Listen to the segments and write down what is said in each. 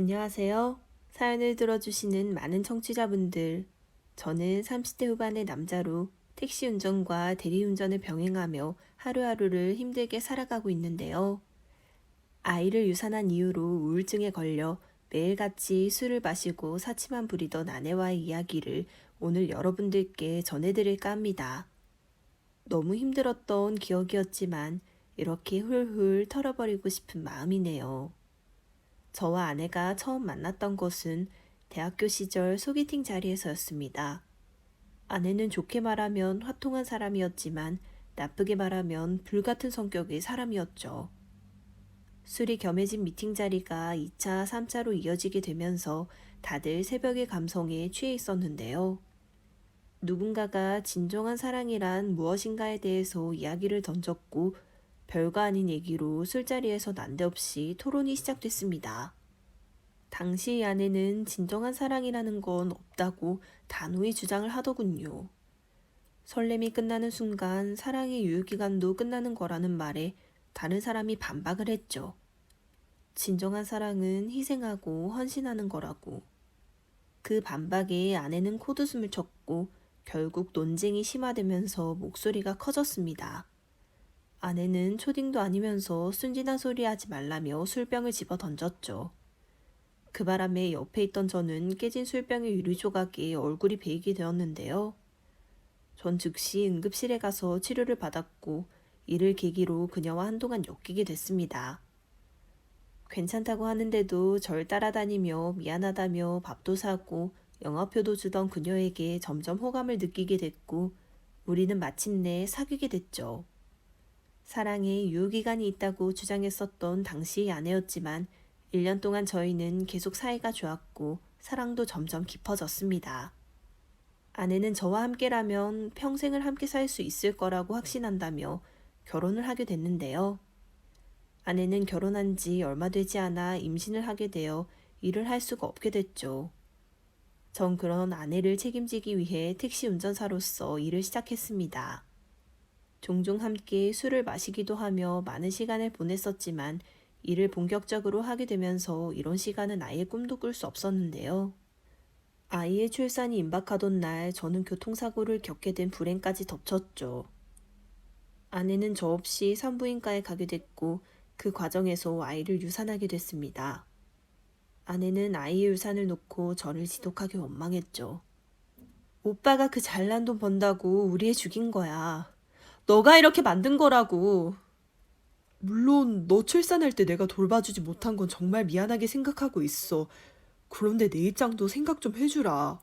안녕하세요. 사연을 들어주시는 많은 청취자분들. 저는 30대 후반의 남자로 택시 운전과 대리운전을 병행하며 하루하루를 힘들게 살아가고 있는데요. 아이를 유산한 이유로 우울증에 걸려 매일같이 술을 마시고 사치만 부리던 아내와의 이야기를 오늘 여러분들께 전해드릴까 합니다. 너무 힘들었던 기억이었지만 이렇게 훌훌 털어버리고 싶은 마음이네요. 저와 아내가 처음 만났던 것은 대학교 시절 소개팅 자리에서였습니다. 아내는 좋게 말하면 화통한 사람이었지만 나쁘게 말하면 불같은 성격의 사람이었죠. 술이 겸해진 미팅 자리가 2차, 3차로 이어지게 되면서 다들 새벽의 감성에 취해 있었는데요. 누군가가 진정한 사랑이란 무엇인가에 대해서 이야기를 던졌고 별거 아닌 얘기로 술자리에서 난데없이 토론이 시작됐습니다. 당시 아내는 진정한 사랑이라는 건 없다고 단호히 주장을 하더군요. 설렘이 끝나는 순간 사랑의 유효기간도 끝나는 거라는 말에 다른 사람이 반박을 했죠. 진정한 사랑은 희생하고 헌신하는 거라고. 그 반박에 아내는 코웃음을 쳤고 결국 논쟁이 심화되면서 목소리가 커졌습니다. 아내는 초딩도 아니면서 순진한 소리 하지 말라며 술병을 집어 던졌죠. 그 바람에 옆에 있던 저는 깨진 술병의 유리 조각에 얼굴이 베이게 되었는데요. 전 즉시 응급실에 가서 치료를 받았고 이를 계기로 그녀와 한동안 엮이게 됐습니다. 괜찮다고 하는데도 절 따라다니며 미안하다며 밥도 사고 영화표도 주던 그녀에게 점점 호감을 느끼게 됐고 우리는 마침내 사귀게 됐죠. 사랑에 유효기간이 있다고 주장했었던 당시의 아내였지만 1년 동안 저희는 계속 사이가 좋았고 사랑도 점점 깊어졌습니다. 아내는 저와 함께라면 평생을 함께 살 수 있을 거라고 확신한다며 결혼을 하게 됐는데요. 아내는 결혼한 지 얼마 되지 않아 임신을 하게 되어 일을 할 수가 없게 됐죠. 전 그런 아내를 책임지기 위해 택시 운전사로서 일을 시작했습니다. 종종 함께 술을 마시기도 하며 많은 시간을 보냈었지만 일을 본격적으로 하게 되면서 이런 시간은 아예 꿈도 꿀 수 없었는데요. 아이의 출산이 임박하던 날 저는 교통사고를 겪게 된 불행까지 덮쳤죠. 아내는 저 없이 산부인과에 가게 됐고 그 과정에서 아이를 유산하게 됐습니다. 아내는 아이의 유산을 놓고 저를 지독하게 원망했죠. 오빠가 그 잘난 돈 번다고 우리 애 죽인 거야. 너가 이렇게 만든 거라고. 물론 너 출산할 때 내가 돌봐주지 못한 건 정말 미안하게 생각하고 있어. 그런데 내 입장도 생각 좀 해주라.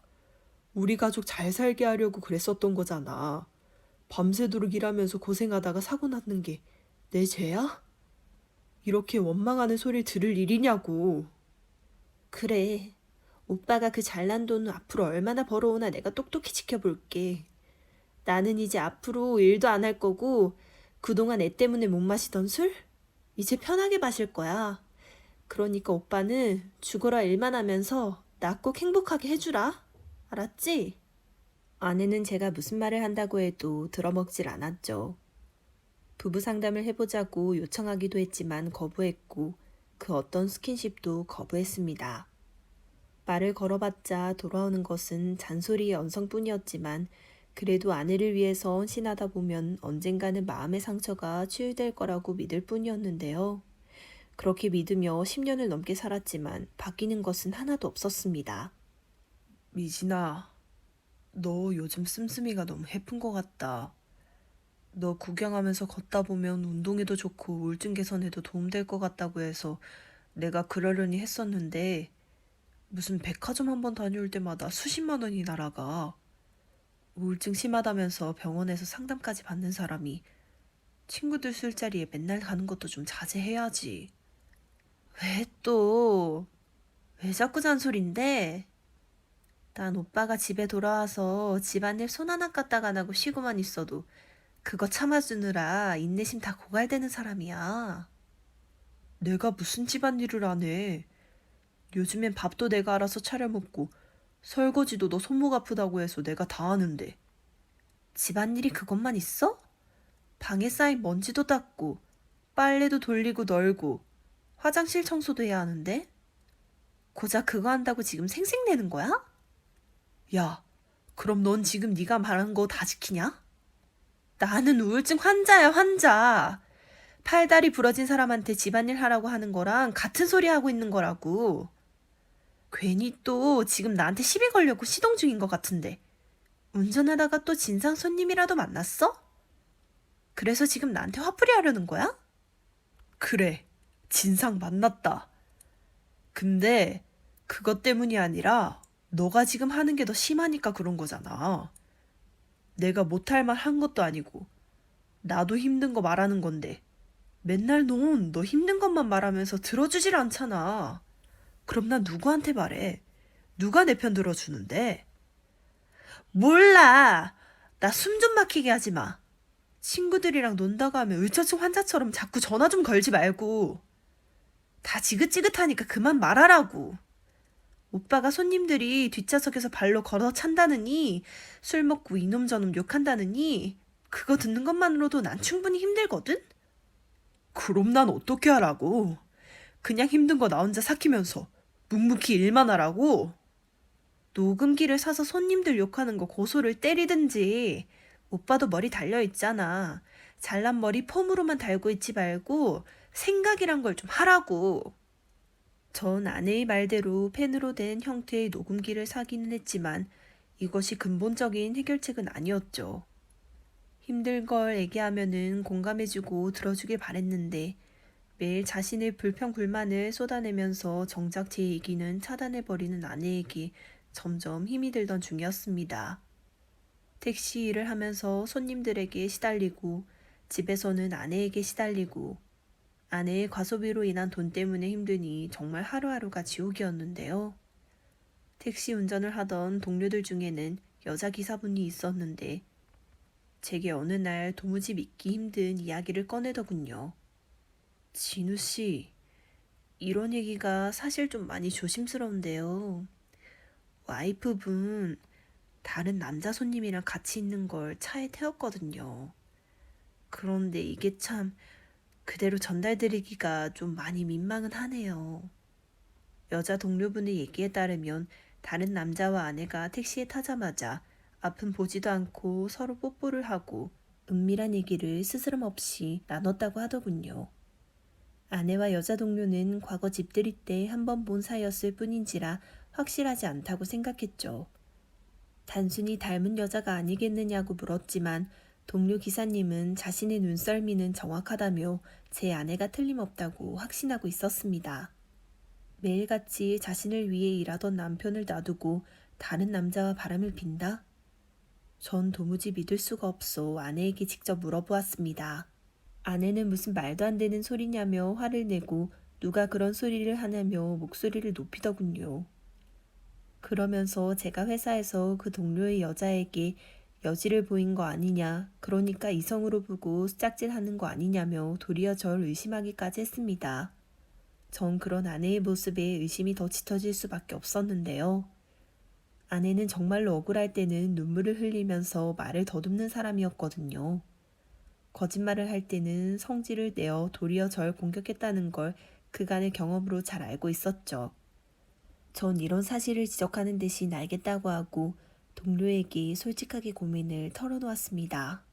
우리 가족 잘 살게 하려고 그랬었던 거잖아. 밤새도록 일하면서 고생하다가 사고 났는 게 내 죄야? 이렇게 원망하는 소리를 들을 일이냐고. 그래. 오빠가 그 잘난 돈을 앞으로 얼마나 벌어오나 내가 똑똑히 지켜볼게. 나는 이제 앞으로 일도 안 할 거고 그동안 애 때문에 못 마시던 술? 이제 편하게 마실 거야. 그러니까 오빠는 죽어라 일만 하면서 나 꼭 행복하게 해주라. 알았지? 아내는 제가 무슨 말을 한다고 해도 들어먹질 않았죠. 부부 상담을 해보자고 요청하기도 했지만 거부했고 그 어떤 스킨십도 거부했습니다. 말을 걸어봤자 돌아오는 것은 잔소리의 언성뿐이었지만 그래도 아내를 위해서 헌신하다 보면 언젠가는 마음의 상처가 치유될 거라고 믿을 뿐이었는데요. 그렇게 믿으며 10년을 넘게 살았지만 바뀌는 것은 하나도 없었습니다. 미진아, 너 요즘 씀씀이가 너무 해픈 것 같다. 너 구경하면서 걷다 보면 운동에도 좋고 우울증 개선에도 도움될 것 같다고 해서 내가 그러려니 했었는데 무슨 백화점 한번 다녀올 때마다 수십만 원이 날아가. 우울증 심하다면서 병원에서 상담까지 받는 사람이 친구들 술자리에 맨날 가는 것도 좀 자제해야지. 왜 또? 왜 자꾸 잔소린데? 난 오빠가 집에 돌아와서 집안일 손 하나 까딱 안 하고 쉬고만 있어도 그거 참아주느라 인내심 다 고갈되는 사람이야. 내가 무슨 집안일을 안 해. 요즘엔 밥도 내가 알아서 차려 먹고 설거지도 너 손목 아프다고 해서 내가 다 하는데. 집안일이 그것만 있어? 방에 쌓인 먼지도 닦고 빨래도 돌리고 널고 화장실 청소도 해야 하는데? 고작 그거 한다고 지금 생색내는 거야? 야, 그럼 넌 지금 네가 말한 거 다 지키냐? 나는 우울증 환자야, 환자. 팔다리 부러진 사람한테 집안일 하라고 하는 거랑 같은 소리 하고 있는 거라고. 괜히 또 지금 나한테 시비 걸려고 시동 중인 것 같은데. 운전하다가 또 진상 손님이라도 만났어? 그래서 지금 나한테 화풀이 하려는 거야? 그래, 진상 만났다. 근데 그것 때문이 아니라 너가 지금 하는 게 더 심하니까 그런 거잖아. 내가 못할 말 한 것도 아니고 나도 힘든 거 말하는 건데 맨날 넌 너 힘든 것만 말하면서 들어주질 않잖아. 그럼 난 누구한테 말해? 누가 내 편 들어주는데? 몰라. 나 숨 좀 막히게 하지 마. 친구들이랑 논다고 하면 의처증 환자처럼 자꾸 전화 좀 걸지 말고. 다 지긋지긋하니까 그만 말하라고. 오빠가 손님들이 뒷좌석에서 발로 걸어 찬다느니 술 먹고 이놈 저놈 욕한다느니 그거 듣는 것만으로도 난 충분히 힘들거든? 그럼 난 어떻게 하라고? 그냥 힘든 거 나 혼자 삭히면서 묵묵히 일만 하라고? 녹음기를 사서 손님들 욕하는 거 고소를 때리든지. 오빠도 머리 달려있잖아. 잘난 머리 폼으로만 달고 있지 말고 생각이란 걸 좀 하라고. 전 아내의 말대로 펜으로 된 형태의 녹음기를 사기는 했지만 이것이 근본적인 해결책은 아니었죠. 힘든 걸 얘기하면은 공감해주고 들어주길 바랬는데 매일 자신의 불평 불만을 쏟아내면서 정작 제 얘기는 차단해버리는 아내에게 점점 힘이 들던 중이었습니다. 택시 일을 하면서 손님들에게 시달리고 집에서는 아내에게 시달리고 아내의 과소비로 인한 돈 때문에 힘드니 정말 하루하루가 지옥이었는데요. 택시 운전을 하던 동료들 중에는 여자 기사분이 있었는데 제게 어느 날 도무지 믿기 힘든 이야기를 꺼내더군요. 진우 씨, 이런 얘기가 사실 좀 많이 조심스러운데요. 와이프분 다른 남자 손님이랑 같이 있는 걸 차에 태웠거든요. 그런데 이게 참 그대로 전달드리기가 좀 많이 민망은 하네요. 여자 동료분의 얘기에 따르면 다른 남자와 아내가 택시에 타자마자 앞은 보지도 않고 서로 뽀뽀를 하고 은밀한 얘기를 스스럼 없이 나눴다고 하더군요. 아내와 여자 동료는 과거 집들이 때 한 번 본 사이였을 뿐인지라 확실하지 않다고 생각했죠. 단순히 닮은 여자가 아니겠느냐고 물었지만 동료 기사님은 자신의 눈썰미는 정확하다며 제 아내가 틀림없다고 확신하고 있었습니다. 매일같이 자신을 위해 일하던 남편을 놔두고 다른 남자와 바람을 핀다? 전 도무지 믿을 수가 없어 아내에게 직접 물어보았습니다. 아내는 무슨 말도 안 되는 소리냐며 화를 내고 누가 그런 소리를 하냐며 목소리를 높이더군요. 그러면서 제가 회사에서 그 동료의 여자에게 여지를 보인 거 아니냐, 그러니까 이성으로 보고 짝질하는 거 아니냐며 도리어 절 의심하기까지 했습니다. 전 그런 아내의 모습에 의심이 더 짙어질 수밖에 없었는데요. 아내는 정말로 억울할 때는 눈물을 흘리면서 말을 더듬는 사람이었거든요. 거짓말을 할 때는 성질을 내어 도리어 절 공격했다는 걸 그간의 경험으로 잘 알고 있었죠. 전 이런 사실을 지적하는 대신 알겠다고 하고 동료에게 솔직하게 고민을 털어놓았습니다.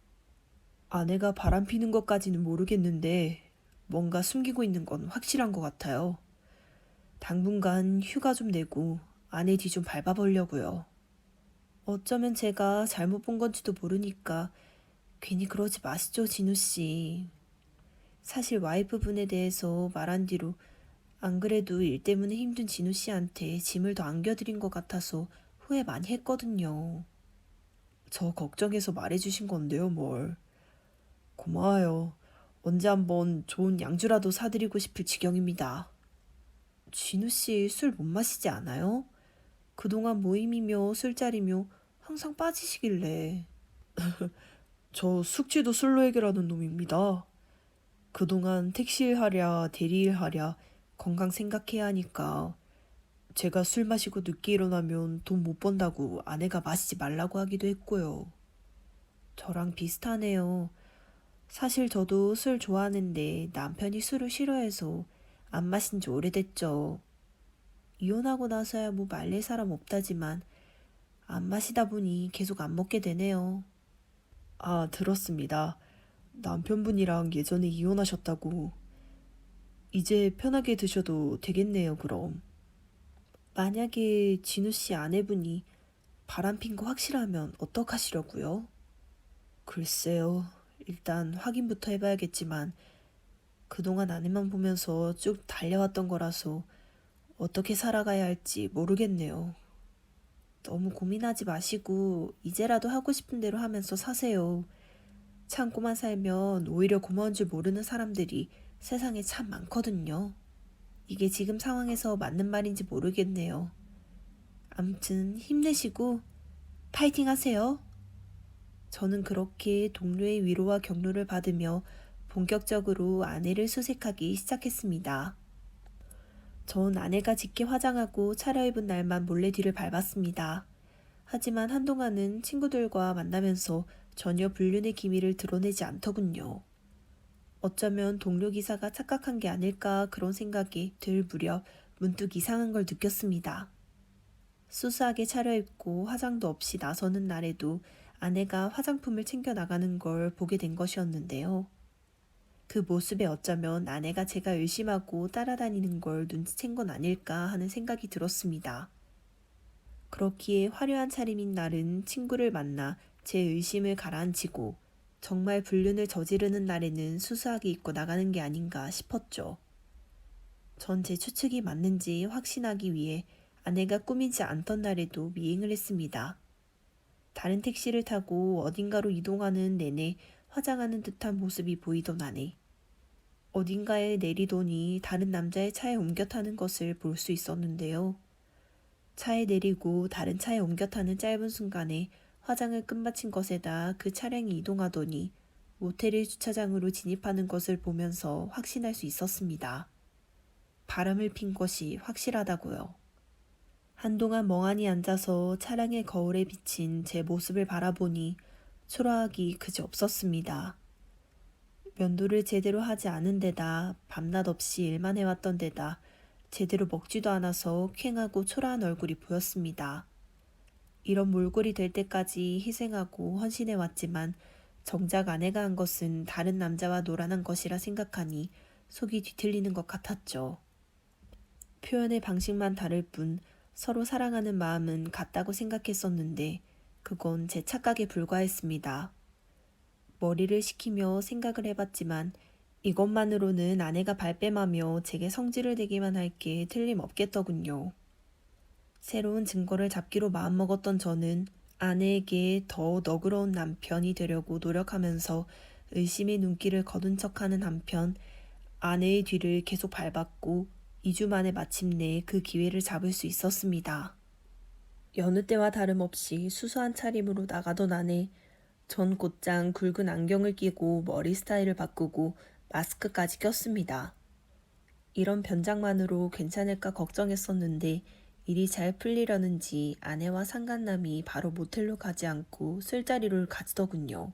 아내가 바람 피는 것까지는 모르겠는데 뭔가 숨기고 있는 건 확실한 것 같아요. 당분간 휴가 좀 내고 아내 뒤 좀 밟아보려고요. 어쩌면 제가 잘못 본 건지도 모르니까 괜히 그러지 마시죠, 진우 씨. 사실 와이프분에 대해서 말한 뒤로 안 그래도 일 때문에 힘든 진우 씨한테 짐을 더 안겨드린 것 같아서 후회 많이 했거든요. 저 걱정해서 말해주신 건데요, 뭘. 고마워요. 언제 한번 좋은 양주라도 사드리고 싶을 지경입니다. 진우 씨 술 못 마시지 않아요? 그동안 모임이며 술자리며 항상 빠지시길래. 저 숙취도 술로 해결하는 놈입니다. 그동안 택시일 하랴 대리일 하랴 건강 생각해야 하니까 제가 술 마시고 늦게 일어나면 돈 못 번다고 아내가 마시지 말라고 하기도 했고요. 저랑 비슷하네요. 사실 저도 술 좋아하는데 남편이 술을 싫어해서 안 마신 지 오래됐죠. 이혼하고 나서야 뭐 말릴 사람 없다지만 안 마시다 보니 계속 안 먹게 되네요. 아, 들었습니다. 남편분이랑 예전에 이혼하셨다고. 이제 편하게 드셔도 되겠네요, 그럼. 만약에 진우 씨 아내분이 바람핀 거 확실하면 어떡하시려고요? 글쎄요. 일단 확인부터 해봐야겠지만 그동안 아내만 보면서 쭉 달려왔던 거라서 어떻게 살아가야 할지 모르겠네요. 너무 고민하지 마시고 이제라도 하고 싶은 대로 하면서 사세요. 참고만 살면 오히려 고마운 줄 모르는 사람들이 세상에 참 많거든요. 이게 지금 상황에서 맞는 말인지 모르겠네요. 암튼 힘내시고 파이팅 하세요. 저는 그렇게 동료의 위로와 격려를 받으며 본격적으로 아내를 수색하기 시작했습니다. 전 아내가 짙게 화장하고 차려입은 날만 몰래 뒤를 밟았습니다. 하지만 한동안은 친구들과 만나면서 전혀 불륜의 기미를 드러내지 않더군요. 어쩌면 동료 기사가 착각한 게 아닐까 그런 생각이 들 무렵 문득 이상한 걸 느꼈습니다. 수수하게 차려입고 화장도 없이 나서는 날에도 아내가 화장품을 챙겨 나가는 걸 보게 된 것이었는데요. 그 모습에 어쩌면 아내가 제가 의심하고 따라다니는 걸 눈치챈 건 아닐까 하는 생각이 들었습니다. 그렇기에 화려한 차림인 날은 친구를 만나 제 의심을 가라앉히고 정말 불륜을 저지르는 날에는 수수하게 입고 나가는 게 아닌가 싶었죠. 전 제 추측이 맞는지 확신하기 위해 아내가 꾸미지 않던 날에도 미행을 했습니다. 다른 택시를 타고 어딘가로 이동하는 내내 화장하는 듯한 모습이 보이던 아내. 어딘가에 내리더니 다른 남자의 차에 옮겨 타는 것을 볼 수 있었는데요. 차에 내리고 다른 차에 옮겨 타는 짧은 순간에 화장을 끝마친 것에다 그 차량이 이동하더니 모텔의 주차장으로 진입하는 것을 보면서 확신할 수 있었습니다. 바람을 핀 것이 확실하다고요. 한동안 멍하니 앉아서 차량의 거울에 비친 제 모습을 바라보니 초라하기 그지 없었습니다. 면도를 제대로 하지 않은 데다 밤낮 없이 일만 해왔던 데다 제대로 먹지도 않아서 퀭하고 초라한 얼굴이 보였습니다. 이런 몰골이 될 때까지 희생하고 헌신해왔지만 정작 아내가 한 것은 다른 남자와 놀아난 것이라 생각하니 속이 뒤틀리는 것 같았죠. 표현의 방식만 다를 뿐 서로 사랑하는 마음은 같다고 생각했었는데 그건 제 착각에 불과했습니다. 머리를 식히며 생각을 해봤지만 이것만으로는 아내가 발뺌하며 제게 성질을 내기만 할 게 틀림없겠더군요. 새로운 증거를 잡기로 마음먹었던 저는 아내에게 더 너그러운 남편이 되려고 노력하면서 의심의 눈길을 거둔 척하는 한편 아내의 뒤를 계속 밟았고 2주 만에 마침내 그 기회를 잡을 수 있었습니다. 여느 때와 다름없이 수수한 차림으로 나가던 아내, 전 곧장 굵은 안경을 끼고 머리 스타일을 바꾸고 마스크까지 꼈습니다. 이런 변장만으로 괜찮을까 걱정했었는데 일이 잘 풀리려는지 아내와 상간남이 바로 모텔로 가지 않고 술자리를 가지더군요.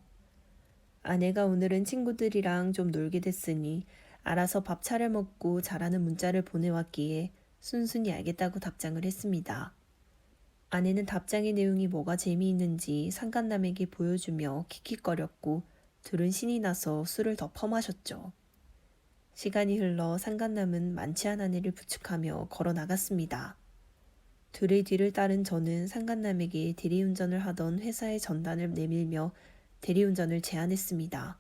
아내가 오늘은 친구들이랑 좀 놀게 됐으니 알아서 밥 차려 먹고 자라는 문자를 보내왔기에 순순히 알겠다고 답장을 했습니다. 아내는 답장의 내용이 뭐가 재미있는지 상간남에게 보여주며 킥킥거렸고 둘은 신이 나서 술을 더 퍼마셨죠. 시간이 흘러 상간남은 만취한 아내를 부축하며 걸어 나갔습니다. 둘의 뒤를 따른 저는 상간남에게 대리운전을 하던 회사의 전단을 내밀며 대리운전을 제안했습니다.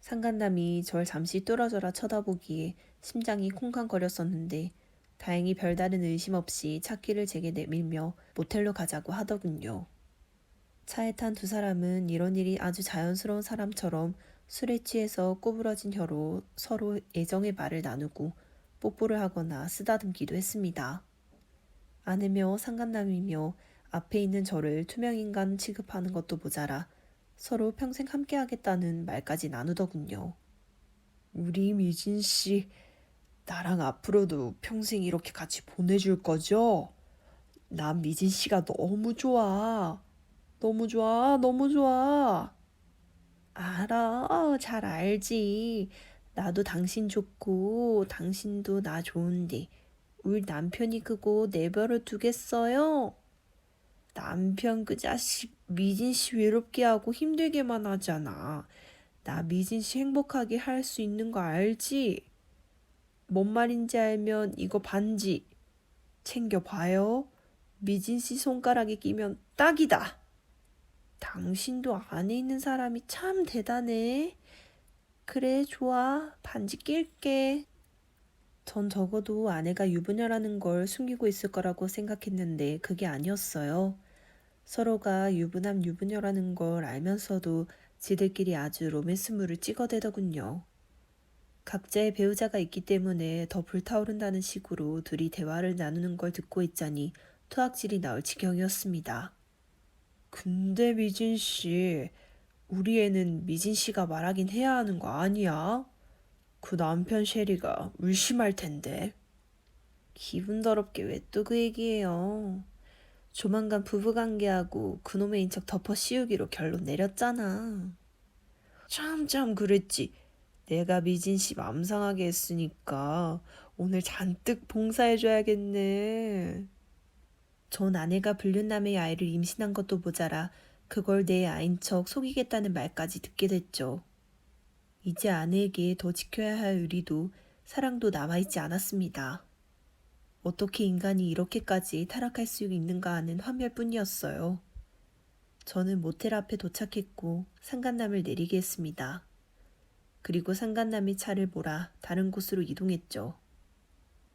상간남이 절 잠시 뚫어져라 쳐다보기에 심장이 쿵쾅거렸었는데 다행히 별다른 의심 없이 차키를 제게 내밀며 모텔로 가자고 하더군요. 차에 탄 두 사람은 이런 일이 아주 자연스러운 사람처럼 술에 취해서 구부러진 혀로 서로 애정의 말을 나누고 뽀뽀를 하거나 쓰다듬기도 했습니다. 아내며 상간남이며 앞에 있는 저를 투명인간 취급하는 것도 모자라 서로 평생 함께하겠다는 말까지 나누더군요. 우리 미진 씨, 나랑 앞으로도 평생 이렇게 같이 보내줄 거죠? 난 미진 씨가 너무 좋아. 너무 좋아, 너무 좋아. 알아, 잘 알지. 나도 당신 좋고 당신도 나 좋은데 우리 남편이 그거 내버려 두겠어요? 남편 그 자식 미진 씨 외롭게 하고 힘들게만 하잖아. 나 미진 씨 행복하게 할 수 있는 거 알지? 뭔 말인지 알면 이거 반지 챙겨봐요. 미진 씨 손가락에 끼면 딱이다. 당신도 안에 있는 사람이 참 대단해. 그래, 좋아. 반지 낄게. 전 적어도 아내가 유부녀라는 걸 숨기고 있을 거라고 생각했는데 그게 아니었어요. 서로가 유부남 유부녀라는 걸 알면서도 지들끼리 아주 로맨스물을 찍어대더군요. 각자의 배우자가 있기 때문에 더 불타오른다는 식으로 둘이 대화를 나누는 걸 듣고 있자니 토악질이 나올 지경이었습니다. 근데 미진 씨, 우리 애는 미진 씨가 말하긴 해야 하는 거 아니야? 그 남편 셰리가 의심할 텐데. 기분 더럽게 왜 또 그 얘기예요? 조만간 부부관계하고 그놈의 인척 덮어 씌우기로 결론 내렸잖아. 참 그랬지. 내가 미진 씨 맘 상하게 했으니까 오늘 잔뜩 봉사해줘야겠네. 전 아내가 불륜남의 아이를 임신한 것도 모자라 그걸 내 아인 척 속이겠다는 말까지 듣게 됐죠. 이제 아내에게 더 지켜야 할 의리도 사랑도 남아있지 않았습니다. 어떻게 인간이 이렇게까지 타락할 수 있는가 하는 환멸뿐이었어요. 저는 모텔 앞에 도착했고 상간남을 내리게 했습니다. 그리고 상간남이 차를 몰아 다른 곳으로 이동했죠.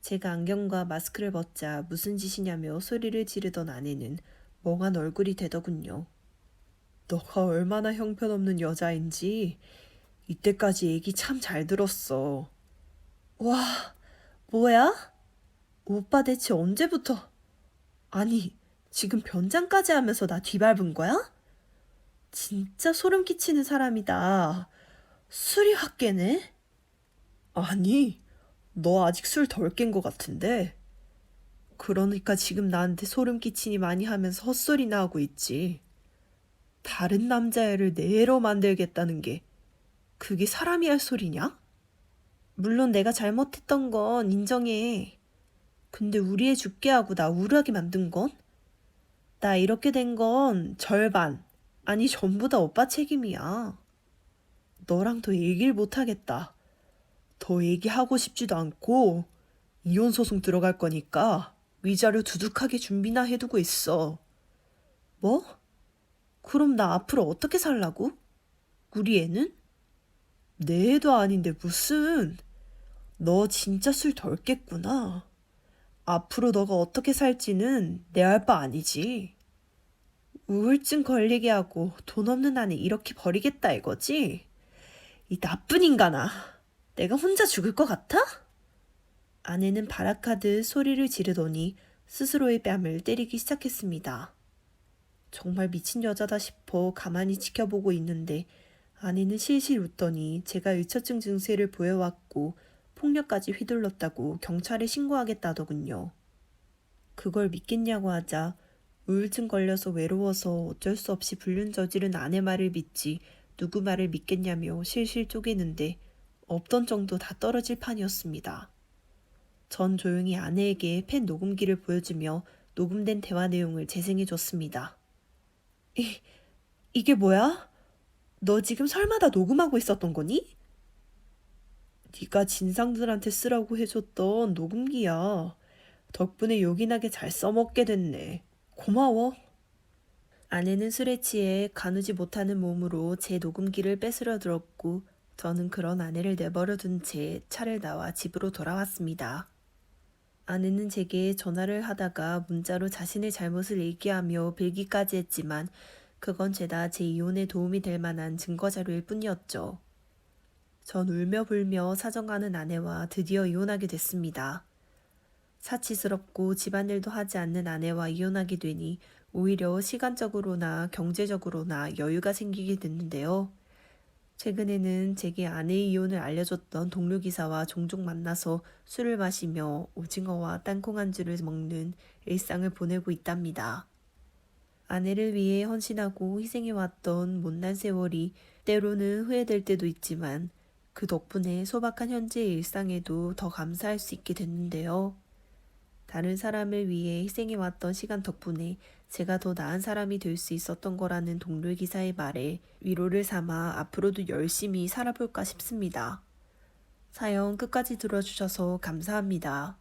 제가 안경과 마스크를 벗자 무슨 짓이냐며 소리를 지르던 아내는 멍한 얼굴이 되더군요. 너가 얼마나 형편없는 여자인지 이때까지 얘기 참 잘 들었어. 와, 뭐야? 오빠 대체 언제부터? 아니, 지금 변장까지 하면서 나 뒤밟은 거야? 진짜 소름 끼치는 사람이다. 술이 확 깨네? 아니, 너 아직 술 덜 깬 것 같은데. 그러니까 지금 나한테 소름 끼치니 많이 하면서 헛소리나 하고 있지. 다른 남자애를 내 애로 만들겠다는 게 그게 사람이 할 소리냐? 물론 내가 잘못했던 건 인정해. 근데 우리 애 죽게 하고 나 우울하게 만든 건? 나 이렇게 된 건 절반, 아니 전부 다 오빠 책임이야. 너랑 더 얘기를 못하겠다. 더 얘기하고 싶지도 않고 이혼 소송 들어갈 거니까 위자료 두둑하게 준비나 해두고 있어. 뭐? 그럼 나 앞으로 어떻게 살라고? 우리 애는? 내 애도 아닌데 무슨. 너 진짜 술 덜 깼구나. 앞으로 너가 어떻게 살지는 내 알 바 아니지. 우울증 걸리게 하고 돈 없는 아내 이렇게 버리겠다 이거지? 이 나쁜 인간아. 내가 혼자 죽을 것 같아? 아내는 발악하듯 소리를 지르더니 스스로의 뺨을 때리기 시작했습니다. 정말 미친 여자다 싶어 가만히 지켜보고 있는데 아내는 실실 웃더니 제가 의처증 증세를 보여왔고 폭력까지 휘둘렀다고 경찰에 신고하겠다더군요. 그걸 믿겠냐고 하자 우울증 걸려서 외로워서 어쩔 수 없이 불륜 저지른 아내 말을 믿지 누구 말을 믿겠냐며 실실 쪼개는데 없던 정도 다 떨어질 판이었습니다. 전 조용히 아내에게 펜 녹음기를 보여주며 녹음된 대화 내용을 재생해줬습니다. 이게 뭐야? 너 지금 설마 다 녹음하고 있었던 거니? 네가 진상들한테 쓰라고 해줬던 녹음기야. 덕분에 요긴하게 잘 써먹게 됐네. 고마워. 아내는 술에 취해 가누지 못하는 몸으로 제 녹음기를 뺏으려 들었고 저는 그런 아내를 내버려 둔 채 차를 나와 집으로 돌아왔습니다. 아내는 제게 전화를 하다가 문자로 자신의 잘못을 얘기하며 빌기까지 했지만 그건 죄다 제 이혼에 도움이 될 만한 증거자료일 뿐이었죠. 전 울며 불며 사정하는 아내와 드디어 이혼하게 됐습니다. 사치스럽고 집안일도 하지 않는 아내와 이혼하게 되니 오히려 시간적으로나 경제적으로나 여유가 생기게 됐는데요. 최근에는 제게 아내의 이혼을 알려줬던 동료 기사와 종종 만나서 술을 마시며 오징어와 땅콩 안주를 먹는 일상을 보내고 있답니다. 아내를 위해 헌신하고 희생해왔던 못난 세월이 때로는 후회될 때도 있지만 그 덕분에 소박한 현재의 일상에도 더 감사할 수 있게 됐는데요. 다른 사람을 위해 희생해왔던 시간 덕분에 제가 더 나은 사람이 될 수 있었던 거라는 동료 기사의 말에 위로를 삼아 앞으로도 열심히 살아볼까 싶습니다. 사연 끝까지 들어주셔서 감사합니다.